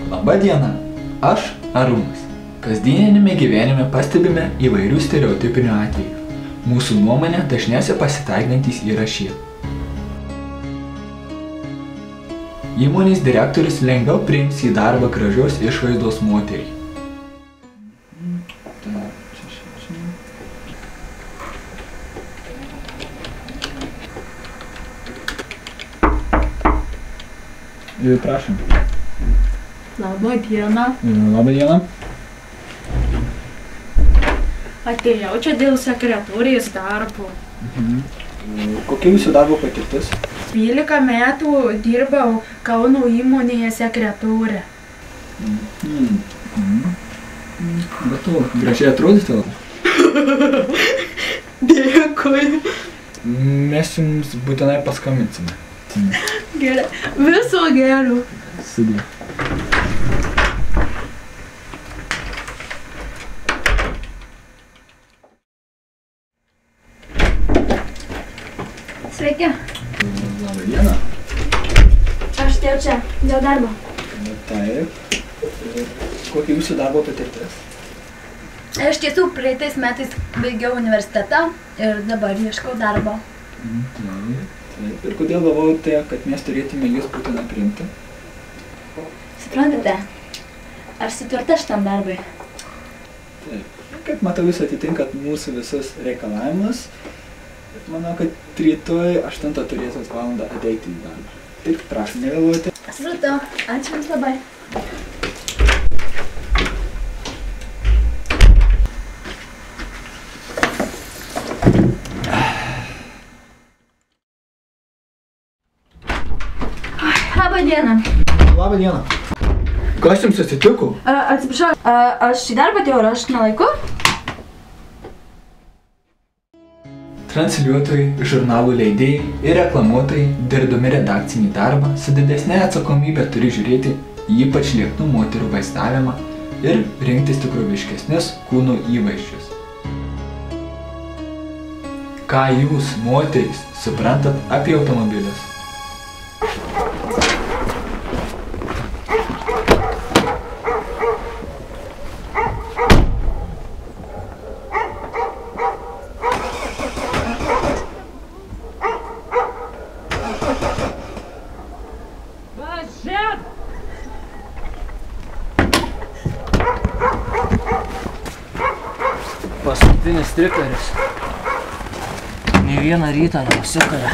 Labą dieną, aš Arūnas. Kasdieniniame gyvenime pastebime įvairių stereotipinių atvejų. Mūsų nuomonė dažniausiai pasitaikantys yra šie. Įmonės direktorius lengviau priims į darbą gražios išvaizdos moterį. Prašom. Labą dieną. Labą dieną. Atėjau čia dėl sekretorės darbo. Kokia jūsų darbo patirtis? 12 metų dirbau Kauno įmonėje sekretorė. Bet tu gražiai atrodyti labai. Dėkui. Mes jums būtinai paskambinsime. Gerai. Viso gero. Sudie. Sveiki. Labą dieną. Aš atėjau čia dėl darbo. Taip. Kokia jūsų darbo patirtis? Iš tiesų, praeitais metais baigiau universitetą ir dabar ieškau darbo. Taip. Ir kodėl galvojote, kad mes turėtume jūs būtinai priimti? Suprantate, aš sutvirta šitam darbui. Taip. Kaip matau, jūs atitinkat mūsų visus reikalavimus. Manau, kad rytoj 8 turėsit valandą ateiti į darbą. Taip, prašom nevėluoti. Supratau. Ačiū jums labai. Labą dieną. Labą dieną. Kas jums atsitiko? Atsiprašau, aš į darbą atėjau ir aš nelaiku? Transliuotojai, žurnalų leidėjai ir reklamuotojai, dirbdami redakcinį darbą, su didesnė atsakomybė turi žiūrėti į ypač lieknų moterų vaizdavimą ir rinktis tikroviškesnius kūno įvaizdžius. Ką jūs, moterys, suprantat apie automobilius? Paskutinis trikaris. Nė vieną rytą neusikalė.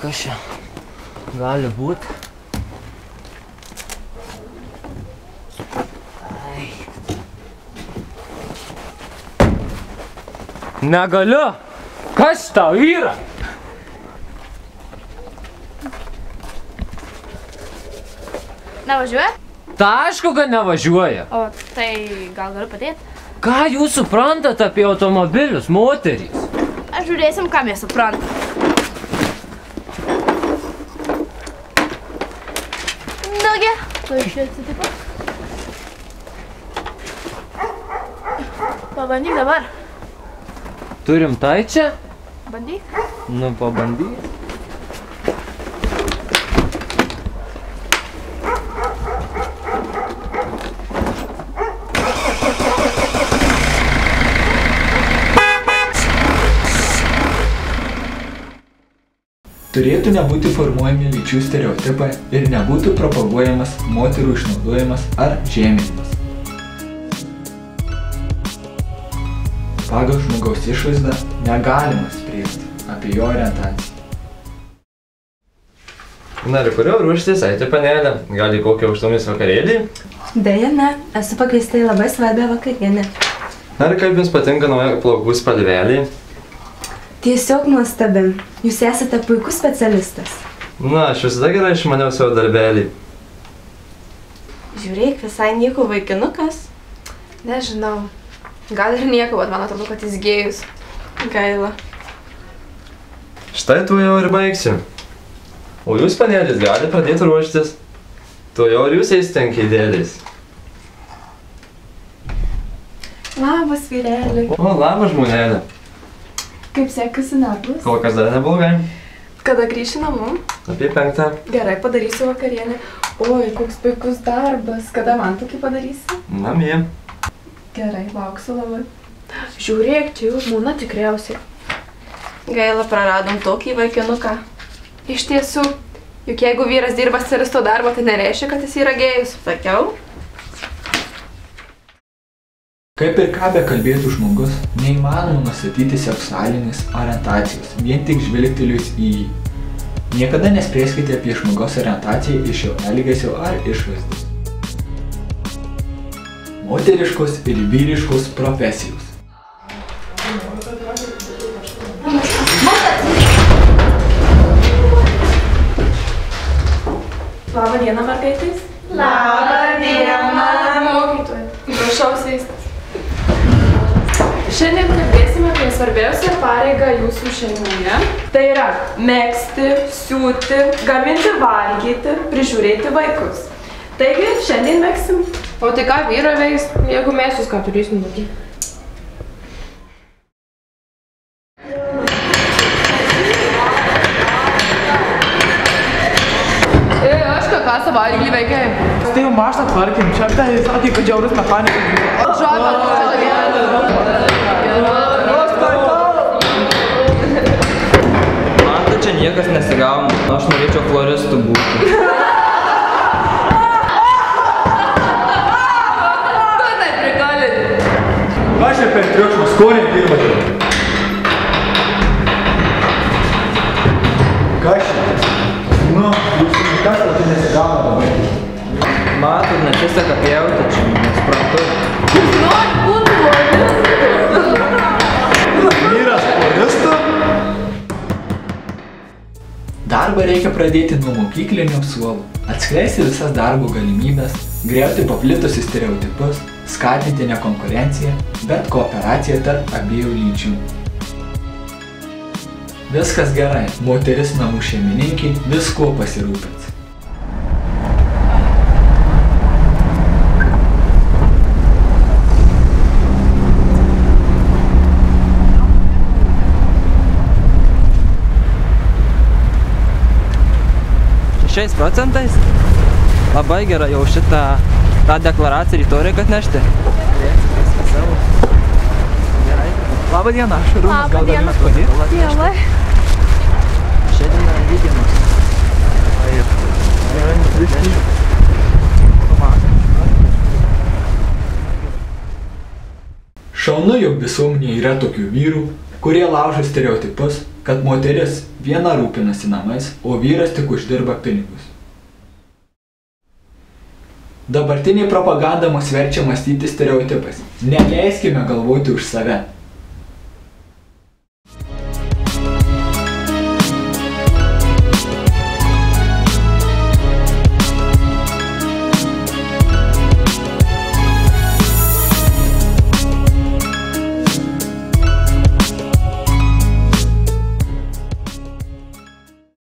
Kas čia gali būt? Negaliu! Kas tau yra? Nevažiuoja? Ta aišku, kad nevažiuoja. O tai gal galiu padėti? Ką jūs suprantat apie automobilius, moterys? Aš žiūrėsim, ką mes suprantam. Nagi, tu iš čia atsitiko? Pabandyk dabar. Turim tai čia? Bandyk. Nu, pabandyk. Turėtų nebūti formuojami lyčių stereotipai ir nebūtų propaguojamas moterų išnaudojimas ar žeminimas. Pagal žmogaus išvaizdą negalima spręsti apie jo orientaciją. Na ir kur jau ruoštis eiti, panelė? Gal į kokį aukštumis vakarėlį? Deja, ne. Esu pakviesta į labai svarbią vakarienę. Na ir kaip jums patinka nauja plaukų spalvelė? Tiesiog nuostabi. Jūs esate puikus specialistas. Na, aš visada gerai išmaniau savo darbelį. Žiūrėk, visai nieko vaikinukas. Nežinau. Gal ir nieko, bet man atrodo, kad jis gėjus. Gaila. Štai tuo jau ir baigsiu. O jūs, panelės, gali pradėti ruoštis. Tuo jau ir jūs eisite ant kėdės. Labas, vyreli. O, labas, žmonelė. Kaip sekasi darbas? Kol kas dar neblogai. Kada grįši namo? Apie 5. Gerai, padarysiu vakarienę. Oi, koks puikus darbas. Kada man tokį padarysi? Namie. Gerai, lauksiu labai. Žiūrėk, čia jau žmona tikriausiai. Gaila, praradom tokį vaikinuką. Iš tiesų, juk jeigu vyras dirba stilisto darbą, tai nereiškia, kad jis yra gėjus. Sakiau? Kaip ir ką bekalbėtų žmogus, neįmanoma nustatyti seksualinės orientacijos, vien tik žvilgtelėjus į jį. Niekada nespręskite apie žmogaus orientaciją iš jo elgesio ar išvaizdos. Moteriškos ir vyriškos profesijos. Labą dieną, mergaitės. Labą dieną. Mokytoja, prašau sėstis. Šiandien kalbėsime apie svarbiausią pareigą jūsų šeimoje. Tai yra megzti, siūti, gaminti valgyti, prižiūrėti vaikus. Taigi, šiandien megsim. O tai ką vyra veis, jeigu mes jūs ką turėsim daryti? Aš ką savaitgalį veikiai. Tai jau mašiną tvarkim, čia tai sakė, kad žiaurus mechanikas. Man tai čia niekas nesigauna, aš norėčiau floristu būti. Tu tai prigali. Aš čia per triukšmą skoniai dirbate. Kas čia? Nu, jūsų kas, kad tai nesigauna labai. Matot, nesiseka pjauti, čia nesuprantu. Jūs nori būti floristu? Vyras floristu? Darbą reikia pradėti nuo mokyklinių suolų, atskleisti visas darbo galimybės, griauti paplitusius stereotipus, skatinti ne konkurenciją, bet kooperaciją tarp abiejų lyčių. Viskas gerai, moteris namų šeimininkė viskuo pasirūpins. Šiais procentais? Labai gerai, jau šitą deklaraciją rytoj reikia atnešti. Labą dieną, Šarūnas, gal dar jums padėti? Dievai. Šiandien yra lyginimas. Šaunu, jog visuomenėje yra tokių vyrų, kurie laužo stereotipus, kad moteris viena rūpinasi namais, o vyras tik uždirba pinigus. Dabartinė propaganda mus verčia mąstyti stereotipais. Neleiskime galvoti už save.